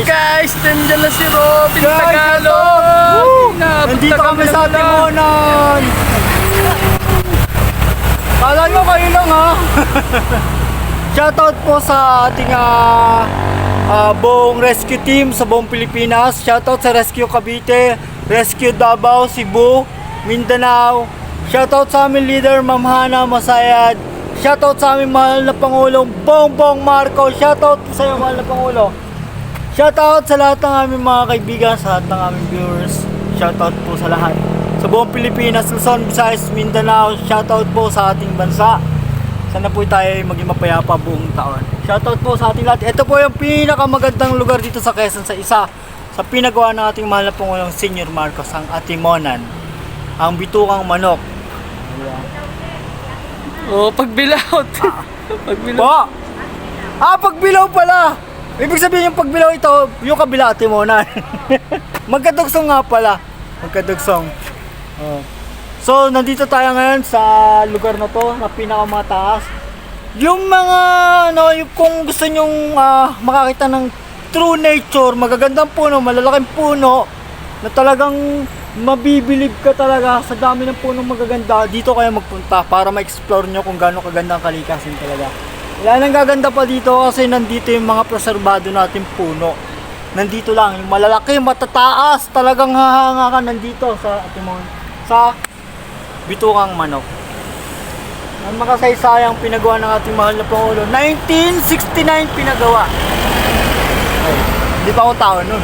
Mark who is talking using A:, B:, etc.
A: Guys, nandiyan na si Robin
B: Guys,
A: Tagalog.
B: Nandito kami sa Timonan. Kala nyo kayo lang ha. Shoutout po sa ating buong rescue team sa buong Pilipinas. Shoutout sa Rescue Cavite, Rescue Davao, Cebu, Mindanao. Shoutout sa aming leader Ma'am Hana Masayad. Shoutout sa aming mahal na Pangulong Bongbong Marcos. Shoutout sa iyo mahal na Pangulo. Shoutout sa lahat ng aming mga kaibigan, sa lahat ng aming viewers. Shoutout po sa lahat. Sa buong Pilipinas, Luzon, Visayas, Mindanao. Shoutout po sa ating bansa. Sana po tayo maging mapayapa buong taon. Shoutout po sa ating lahat. Ito po yung pinakamagandang lugar dito sa Quezon, sa isa sa pinagawa ng ating mahal na Pangulong Senior Marcos, ang Atimonan, ang bitukang manok.
A: Oh, pagbilao. Pagbilao.
B: Po! Pagbilaw pala! Ibig sabihin yung pagbilaw ito, yung kabila Atimonan. Magkadugsong nga pala. Magkadugsong. Oh. So, nandito tayo ngayon sa lugar na to, na pinakamataas. Yung mga, yung kung gusto nyong makakita ng true nature, magagandang puno, malalaking puno, na talagang mabibilib ka talaga sa dami ng punong magaganda, dito kayo magpunta para ma-explore nyo kung gaano kaganda ang kalikasan talaga. Wala nang gaganda pa dito kasi nandito yung mga preserbado natin puno. Nandito lang, yung malalaki, matataas, talagang hahanga ka nandito sa Atimonan, sa bitukang manok. Ang makasaysayang pinagawa ng ating mahal na Pangulo, 1969 pinagawa. Di pa ako tao nun.